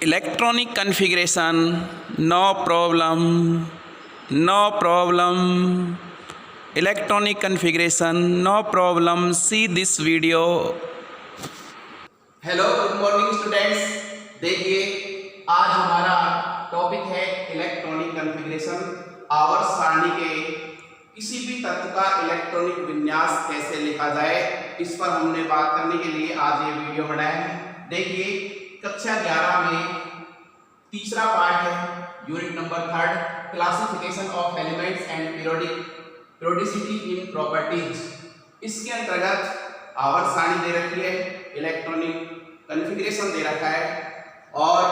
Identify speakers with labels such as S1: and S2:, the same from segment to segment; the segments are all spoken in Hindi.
S1: electronic configuration, no problem, no problem. Electronic configuration, no problem. See this video.
S2: Hello good morning students. देखिए आज हमारा टॉपिक है इलेक्ट्रॉनिक कॉन्फ़िगरेशन। आवर्त सारणी के किसी भी तत्व का इलेक्ट्रॉनिक विन्यास कैसे लिखा जाए, इस पर हमने बात करने के लिए आज ये वीडियो बनाया है। देखिए कक्षा 11 में तीसरा पार्ट है, unit number 3, classification of elements and periodicity in properties. इसके अंतर्गत आवर्त सारणी दे रखी है, इलेक्ट्रॉनिक कॉन्फ़िगरेशन दे रखा है, और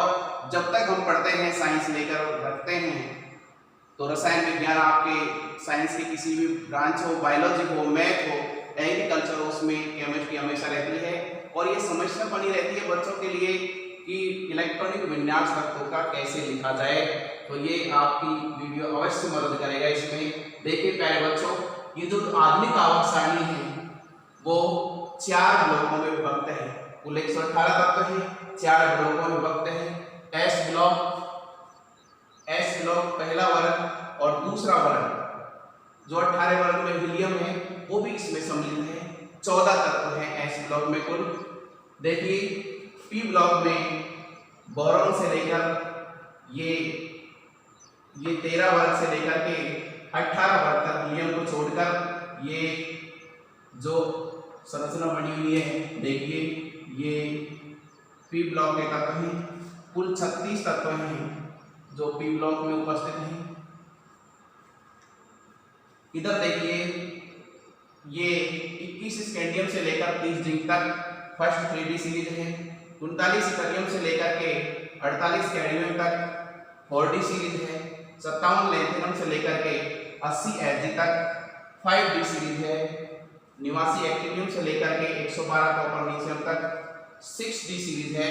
S2: जब तक हम पढ़ते हैं साइंस लेकर रखते हैं तो रसायन विज्ञान आपके साइंस की किसी भी ब्रांच हो, बायोलॉजी हो, मैथ हो, एग्रीकल्चर हो, उसमें केमिस्ट्री हमेशा रहती है। और ये समस्या बनी रहती है बच्चों के लिए कि इलेक्ट्रॉनिक विन्यास तत्वों का कैसे लिखा जाए, तो ये आपकी वीडियो अवश्य मदद करेगा इसमें। देखिए प्यारे बच्चों, ये जो आधुनिक आवर्त सारणी है वो 4 ब्लॉकों में विभक्त है। कुल 118 तत्व है, 4 ब्लॉकों में विभक्त है। एस ब्लॉक पहला वर्ग और दूसरा वर्ग जो 18 वर्ग में हीलियम है वो भी इसमें सम्मिलित है। 14 तत्व है एस ब्लॉक में कुल। देखिए पी ब्लॉक में बोरॉन से लेकर ये 13 वर्ग से लेकर के 18 वर्ग तक हीलियम को छोड़कर ये जो संरचना बनी हुई है, देखिए ये पी ब्लॉक के तत्व हैं। कुल 36 तत्व हैं जो पी ब्लॉक में उपस्थित हैं। इधर देखिए ये 21 स्कैंडियम से लेकर 30 जिंक तक फर्स्ट 3D सीरीज है। 39 इथेरियम से लेकर के 48 कैडमियम तक 4D सीरीज है। 57 लैंथेनम से लेकर के 80 Ag तक 5D सीरीज है। 89 एक्टिनियम से लेकर के 112 कॉपरनीशियम तक 6D सीरीज है।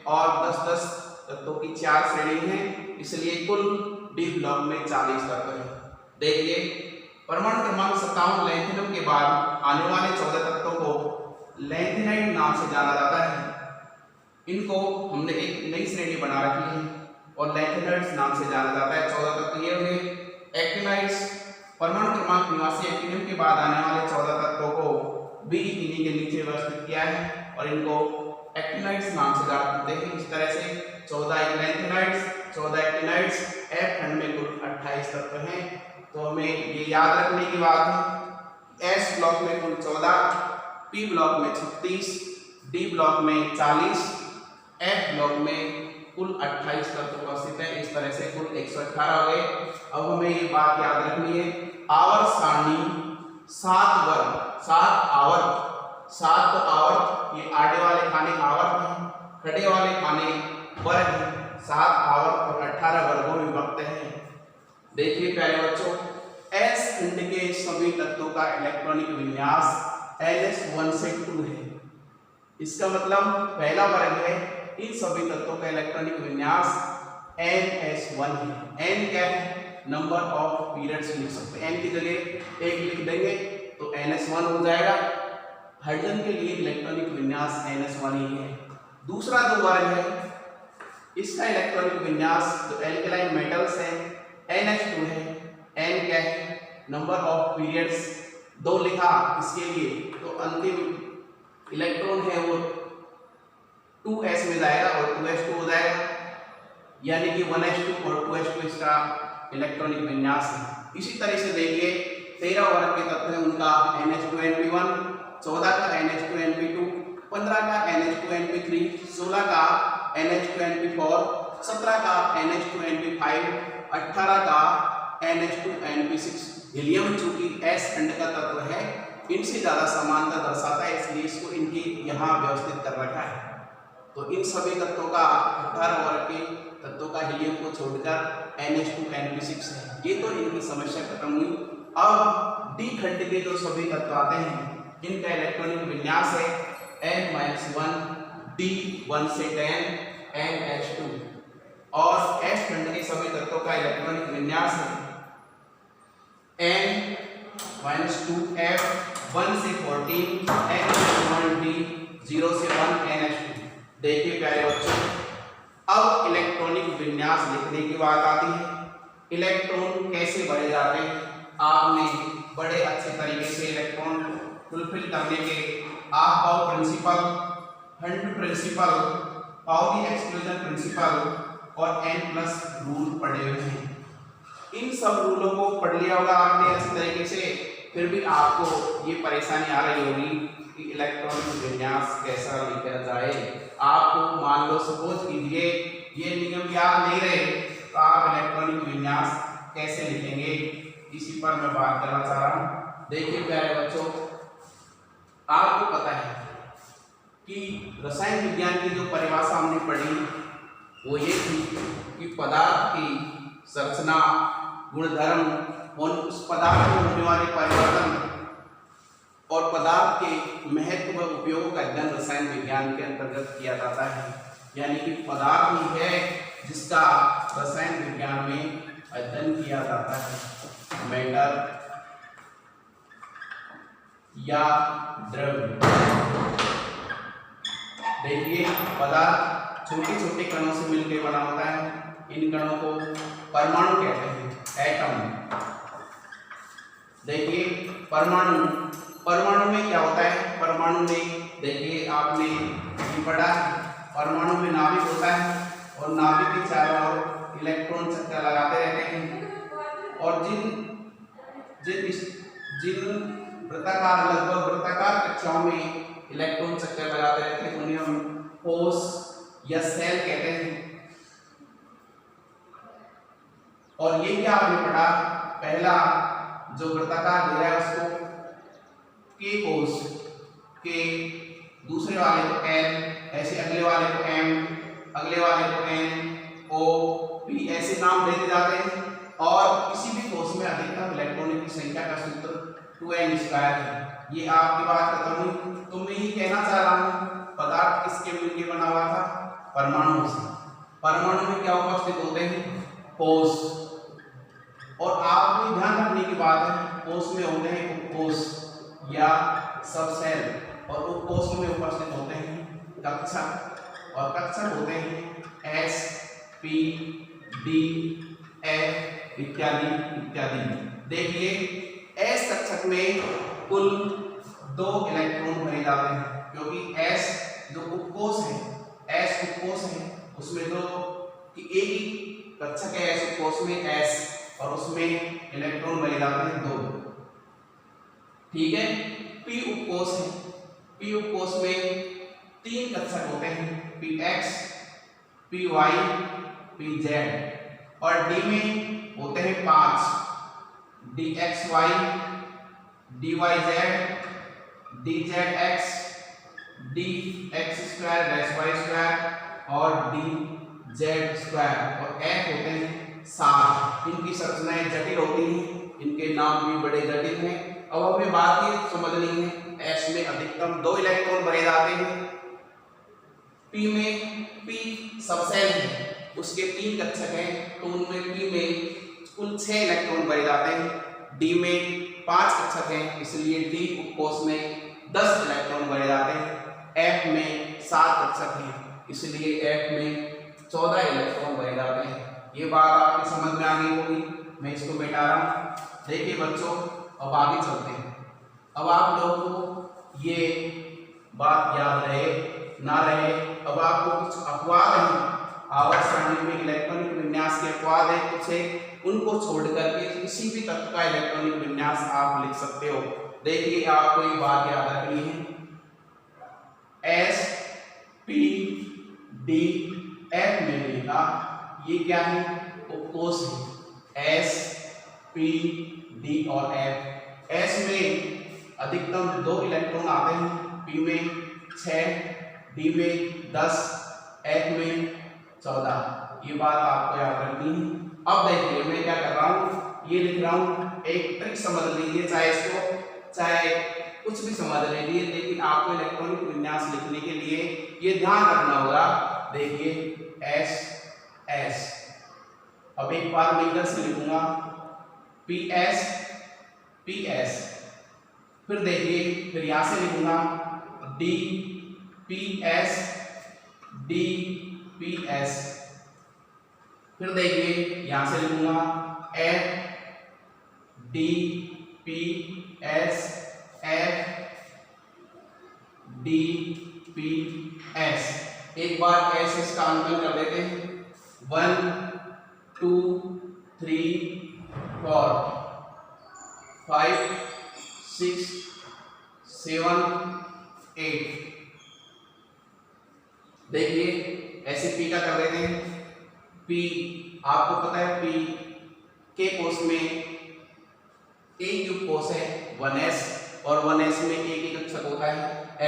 S2: और 10-10 तत्वों की 4 श्रेणी है, इसलिए कुल डी ब्लॉक में 40 तत्व है। देखिए परमाणु क्रमांक 57 लैंथेनम के बाद आने वाले 14 तत्वों को लैंथेनाइड नाम से जाना जाता है। इनको हमने एक नई श्रेणी बना रखी है और लैंथेनाइड्स नाम से जाना जाता है। 14 तत्व ये हुए। एक्टिनाइड्स परमाणु क्रमांक 89 एक्टिनियम के बाद आने वाले 14 तत्वों को भी इन्हीं के नीचे व्यवस्थित किया है और इनको एक्टिनाइड्स नाम से जानते हैं। इस तरह से 14 लैंथेनाइड्स, 14 एक्टिनाइड्स, एफ खंड में कुल 28 तत्व हैं। तो हमें ये याद रखने की बात है, एस ब्लॉक में कुल 14, पी ब्लॉक में 36, डी ब्लॉक में 40, एफ ब्लॉक में कुल 28 तत्व उपस्थित है। इस तरह से कुल 118 हो गए। अब हमें ये बात याद रखनी है, आवर्त सारणी 7 वर्ग, 7 आवर्त, 7 तो आवर्त, ये आड़े वाले खाने आवर्त हैं, खड़े वाले खाने वर्ग हैं। 7 आवर्त और 18 वर्गों में विभक्त है। देखिए प्यारे बच्चों, एस खंड के सभी तत्वों का इलेक्ट्रॉनिक विन्यास NS1 से 2 है। इसका मतलब पहला वर्ग है, इन सभी तत्वों का इलेक्ट्रॉनिक विन्यास NS1 है। N क्या है? नंबर ऑफ पीरियड्स लिख सकते हैं। N की जगह 1 लिख देंगे तो NS1 हो जाएगा। हाइड्रोजन के लिए इलेक्ट्रॉनिक विन्यास NS1 ही है। दूसरा जो वर्ग है इसका इलेक्ट्रॉनिक विन्यास जो एल्कलाइन मेटल्स है NH2 है। N क्या है? नंबर ऑफ पीरियड्स 2 लिखा इसके लिए, तो अंतिम इलेक्ट्रॉन है वो 2s में जाएगा और 2s2 हो जाएगा, यानी कि 1s2 और 2s2 इसका इलेक्ट्रॉनिक विन्यास है। इसी तरह से देखिए 13 वर्ग के तत्व हैं, उनका NH2NP1, 14 का NH2NP2, 15 का NH2NP3, 16 का NH2NP4, 17 का NH2NP5, 18 का NH2NP6। हीलियम चूंकि S खंड का तत्व है, इनसे ज्यादा समानता दर्शाता है, इसलिए इसको इनकी यहाँ व्यवस्थित कर रखा है। तो इन सभी तत्वों का 18 वर्ग के तत्वों का हीलियम को छोड़कर NH2NP6 है। ये तो इनकी समस्या खत्म हुई। अब डी खंड के जो सभी तत्व आते हैं इनका इलेक्ट्रॉनिक विन्यास है N-1, D1 से 10, NH2। और एस खंड के सभी तत्वों का इलेक्ट्रॉनिक विन्यास है N-2F, 1 से 14, N-1D, 0 से 1, NH2। देखिए प्यारे बच्चों, अब इलेक्ट्रॉनिक विन्यास लिखने की बात आती है। इलेक्ट्रॉन कैसे भरे जाते हैं, आपने बड़े अच्छे तरीके से इलेक्ट्रॉन फुलफिल करने के Aufbau principle, Hund principle, Pauli exclusion principle और n+ रूल पढ़े हुए हैं। इन सब रूलों को पढ़ लिया होगा आपने अच्छी तरीके से, फिर भी आपको ये परेशानी आ रही होगी कि इलेक्ट्रॉनिक विन्यास कैसा लिखा जाए। आपको मान लो सपोज कीजिए ये नियम याद नहीं रहे तो आप इलेक्ट्रॉनिक विन्यास कैसे लिखेंगे, इसी पर मैं बात करना चाह रहा हूँ। देखिए प्यारे बच्चों, आपको पता है कि रसायन विज्ञान की जो परिभाषा हमने पढ़ी वो ये थी कि पदार्थ की संरचना, गुणधर्म और उस पदार्थ में होने वाले परिवर्तन और पदार्थ के महत्व व उपयोगों का अध्ययन रसायन विज्ञान के अंतर्गत किया जाता है। यानी कि पदार्थ ही है जिसका रसायन विज्ञान में अध्ययन किया जाता है। मैटर या द्रव्य। देखिए पदार्थ छोटे छोटे कणों से मिलकर बना होता है। इन कणों को परमाणु कहते हैं, एटम। देखिए परमाणु, परमाणु में क्या होता है, परमाणु में देखिए आपने ये पढ़ा, परमाणु में नाभिक होता है और नाभिक के चारों ओर इलेक्ट्रॉन चक्कर लगाते रहते हैं और जिन वृत्ताकार, लगभग वृत्ताकार कक्षाओं में इलेक्ट्रॉन चक्कर लगाते रहते हैं उन्हें हम कोश या सेल कहते हैं। और ये क्या आपने पढ़ा, पहला जो वृत्ताकार घेरा है उसको के कोश, के, दूसरे वाले को एन, ऐसे अगले वाले को एम, अगले वाले को एन, ओ, पी, ऐसे नाम देते जाते हैं। और किसी भी कोश में अधिकतम इलेक्ट्रॉनों की संख्या का सूत्र 2n² है। ये आपकी बात खत्म हुई। तो मैं ये कहना चाह रहा हूँ पदार्थ किसके मिलकर बना हुआ था, परमाणु से। परमाणु में क्या उपस्थित होते हैं, कोश। और आपको ध्यान रखने की बात है, कोश में होते हैं उपकोश या सबसेल और उपकोश में उपस्थित होते हैं कक्षक और कक्षक होते हैं S, P, D, F इत्यादि इत्यादि। देखिए S कक्षक में कुल 2 इलेक्ट्रॉन भरे जाते हैं क्योंकि S जो उपकोश है, S उपकोश है, उसमें एक ही कक्षक है S उपकोश में S और उसमें इलेक्ट्रॉन भरे जाते हैं 2। ठीक है। P उपकोश है, P उपकोश में 3 कक्षक होते हैं, Px, Py, Pz। और D में होते हैं 5, Dxy, Dyz, Dzx, Dx² y² और Dz² और F होते हैं 7। इनकी संरचनाएं जटिल होती हैं, इनके नाम भी बड़े जटिल हैं। अब हमें बात ये समझनी है, S में अधिकतम 2 इलेक्ट्रॉन भरे जाते हैं, P में P सबसेल है, उसके 3 कक्षक हैं तो उनमें P में कुल 6 इलेक्ट्रॉन भरे जाते हैं। D में 5 कक्षक हैं इसलिए D उपकोश में 10 इलेक्ट्रॉन भरे जाते हैं। F में 7 कक्षक हैं इसलिए F में 14 इलेक्ट्रॉन भरे जाते हैं। ये बात आपकी समझ में आ गई होगी, मैं इसको मिटा रहा हूँ। देखिए बच्चों अब आगे चलते हैं। अब आप लोगों को ये बात याद रहे ना रहे, अब आपको कुछ अपवाद हैं आवर्त सारणी में, इलेक्ट्रॉनिक विन्यास के अपवाद हैं कुछ है, उनको छोड़ करके किसी भी तत्व का इलेक्ट्रॉनिक विन्यास आप लिख सकते हो। देखिए आपको ये बात याद रखनी है, S, P, D, F में लिखा, ये क्या है, उपकोश है, S, P, D और F। S में अधिकतम 2 इलेक्ट्रॉन आते हैं, P में 6, D में 10, F में 14। ये बात आपको याद रखनी है। अब देखिए मैं क्या कर रहा हूँ, ये लिख रहा हूँ, एक ट्रिक समझ लीजिए, चाहे इसको चाहे कुछ भी समझ लीजिए, लेकिन आपको इलेक्ट्रॉनिक विन्यास लिखने के लिए ये ध्यान रखना होगा। देखिए S, S, अब एक बार मैं इधर से लिखूंगा PS, PS, फिर देखिए फिर यहां से लिखूंगा D, PS, D, P S. फिर देखिए यहां से लिखूंगा F D P S, F D P S. एक बार एस इसका अंकन कर देते हैं, 1 2 3 4 5 6 7 8। देखिए ऐसे पी का कर देते हैं। पी आपको पता है पी के कोष में एक युग कोष है 1s, और 1s में एक अक्षर होता है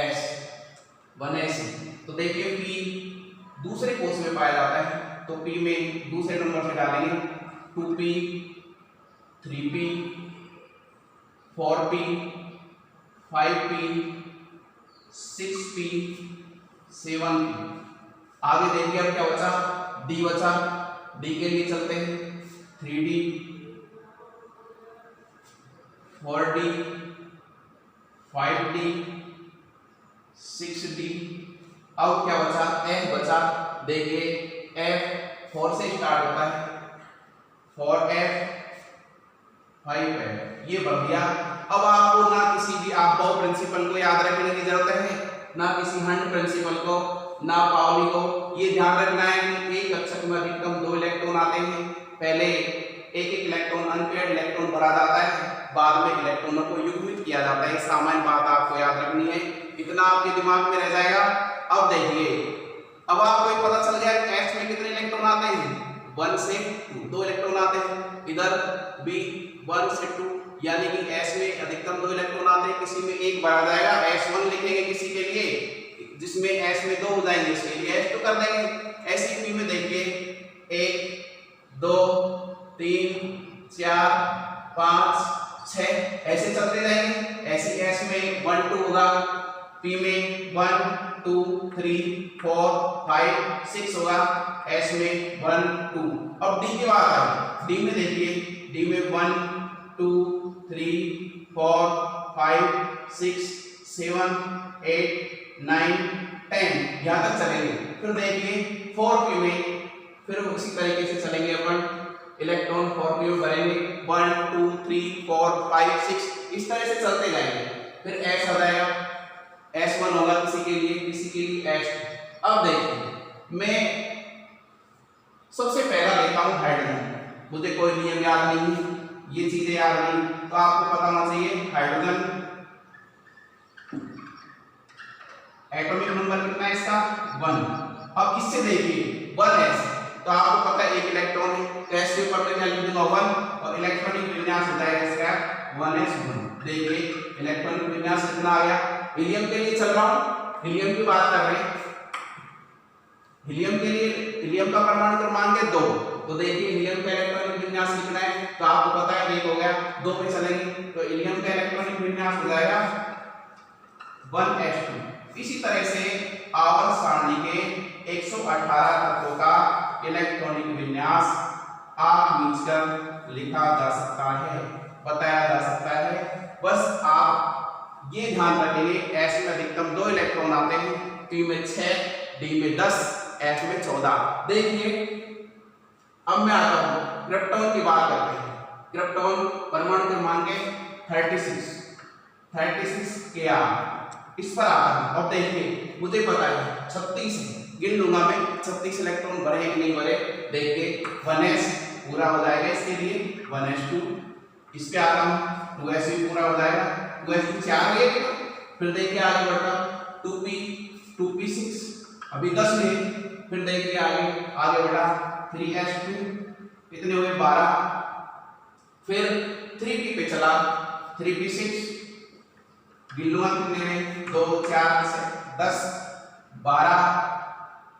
S2: s, 1s। तो देखिए पी दूसरे कोष में पाया जाता है, तो पी में दूसरे नंबर से डालेंगे 2p 3p 4p 5p 6p 7p। आगे देखिए अब क्या बचा, डी बचा। डी के लिए चलते हैं 3d 4d 5d 6d। अब क्या बचा, एफ बचा। देखिए एफ 4 से स्टार्ट होता है, 4f 5f, ये बढ़ गया। अब आपको ना किसी भी आप बहु प्रिंसिपल को याद रखने की जरूरत है, ना किसी हंट प्रिंसिपल को, ना पाउली को। ये ध्यान रखना है कि एक कक्षक में अधिकतम 2 इलेक्ट्रॉन आते हैं। पहले एक इलेक्ट्रॉन अनपेयर्ड इलेक्ट्रॉन भरा जाता है, बाद में इलेक्ट्रॉनों को युग्मित किया जाता है। सामान्य बात आपको याद रखनी है, इतना आपके दिमाग में रह जाएगा। अब देखिए, अब आपको एक पता चल गया कि एस में कितने इलेक्ट्रॉन आते हैं, 1 से 2 इलेक्ट्रॉन आते हैं। इधर बी 1 से 2, यानी कि एस में अधिकतम 2 इलेक्ट्रॉन आते हैं। किसी में एक भरा जाएगा, S1 लिखेंगे किसी के लिए, जिसमें एस में 2 हो जाएंगे, इसके लिए S2 कर देंगे। ऐसी पी में देखिए 1 2 3 4 5 6 ऐसे चलते जाएंगे। ऐसे एस में 1 2 होगा, पी में 1 2 3 4 5 6 होगा, एस में 1 2। अब डी की बात आई, डी में देखिए, डी में 1 2 3 4 5 6 7 8 9 10 यहां तक चलेंगे। फिर देखिए 4p में फिर उसी तरीके से चलेंगे अपन, इलेक्ट्रॉन 4p में भरेंगे 1 2 3 4 5 6, इस तरह से चलते जाएंगे। फिर s आ जाएगा, S1 होगा किसी के लिए, किसी के लिए S2। अब देखिए मैं सबसे पहला लेता हूं हाइड्रोजन। मुझे कोई नियम याद नहीं है, ये चीजें याद नहीं, तो आपको पता होना चाहिए हाइड्रोजन एटॉमिक नंबर कितना है इसका, 1। अब इससे देखिए 1s, तो आपको पता है एक इलेक्ट्रॉन है, तो s के ऊपर मैं लिख दूंगा 1, और इलेक्ट्रॉनिक विन्यास हो जाएगा इसका 1s1। देखिए इलेक्ट्रॉनिक विन्यास कितना आ गया। हीलियम के लिए चल रहा हूं, हीलियम की बात कर रहे हैं। हीलियम के लिए, हीलियम का परमाणु क्रमांक है 2, तो देखिए हीलियम का इलेक्ट्रॉनिक विन्यास लिखना है, तो आपको पता है 1 हो गया, 2 पे चलेंगे, तो हीलियम का इलेक्ट्रॉनिक विन्यास हो जाएगा 1s2। इसी तरह से आवर्त सारणी के 118 तत्वों का इलेक्ट्रॉनिक विन्यास आप खींचकर लिखा जा सकता है, बताया जा सकता है। बस आप ये ध्यान रखेंगे, एस में अधिकतम 2 इलेक्ट्रॉन आते हैं, पी में 6, डी में 10, एफ में 14। देखिए अब मैं आता हूं क्रिप्टॉन की बात करते हैं। क्रिप्टॉन परमाणु क्रमांक है 36 के इस पर आता हूं। अब देखिए मुझे पता है 36 गिन लूंगा मैं, 36 इलेक्ट्रॉन भरे कि नहीं भरे। देखिए 1s पूरा हो जाएगा इसके लिए, 1s2। इस पे आता हूं 2s भी पूरा हो जाएगा, 2s 4 ले। फिर देखिए आगे बढ़ता 2p6 अभी 10 ले। फिर देखिए आगे बढ़ा 3s2 कितने हुए 12। फिर 3p पे चला 3p6 गिन लूंगा कितने में 2 4 10 12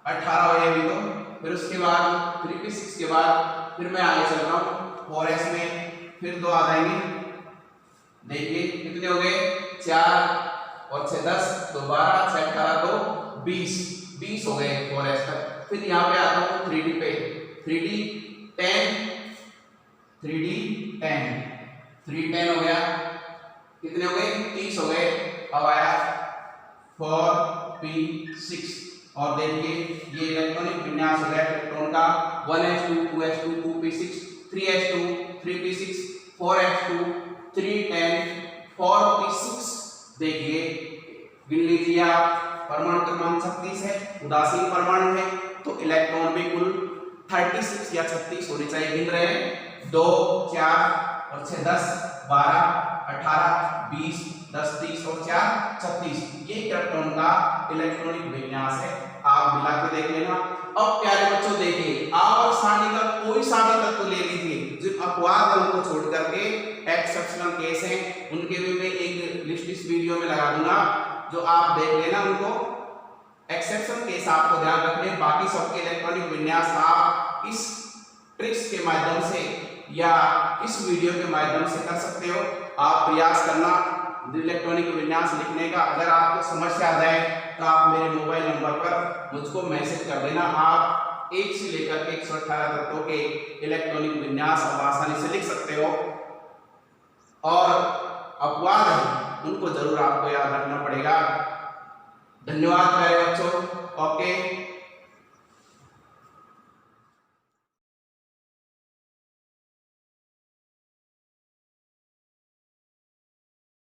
S2: 18 हो गए तो। फिर उसके बाद 3p6 के बाद फिर मैं आगे चल रहा हूँ 4s में, फिर 2 आ जाएंगे। देखिए कितने हो गए 4 और 6 10, तो 12 6 18 तो 20 हो गए 4s तक। फिर यहाँ पे आता हूँ 3d पे, 3d 10 हो गया, कितने हो गए 30 हो गए। अब आया 4p6, और देखिए ये इलेक्ट्रॉनिक विन्यास है इलेक्ट्रॉन का 1s2 2s2 2p6 3s2 3p6 4s2 310 4p6 देखिए गिन लीजिए आप परमाणु क्रमांक 36 है उदासीन परमाणु है तो इलेक्ट्रॉन भी कुल 36 या 36 होने चाहिए गिन रहे हैं 2 4 और 6 10 12 18 20 10 30 और 4 36 ये इलेक्ट्रॉन का इलेक्ट्रॉनिक विन्यास है आप मिला के देख लेना। अब प्यारे बच्चों देखिए आवर्त सारणी का कोई सा भी तत्व ले लीजिए जो अपवाद है उनको छोड़ करके एक्सेप्शनल केस हैं उनके भी मैं एक लिस्ट इस वीडियो में लगा दूंगा जो आप देख लेना उनको एक्सेप्शन केस आपको ध्यान रखने बाकी सबके इलेक्ट्रॉनिक विन्यास आप इस ट्रिक्स के माध्यम से या इस वीडियो के माध्यम से कर सकते हो। आप प्रयास करना इलेक्ट्रॉनिक विन्यास लिखने का। अगर आपको समस्या आ जाए तो आप मेरे मोबाइल नंबर पर मुझको मैसेज कर देना। आप 1 से लेकर 118 तत्वों के इलेक्ट्रॉनिक विन्यास आप आसानी से लिख सकते हो और अपवाद है उनको जरूर आपको याद रखना पड़ेगा। धन्यवाद प्यारे बच्चों। ओके।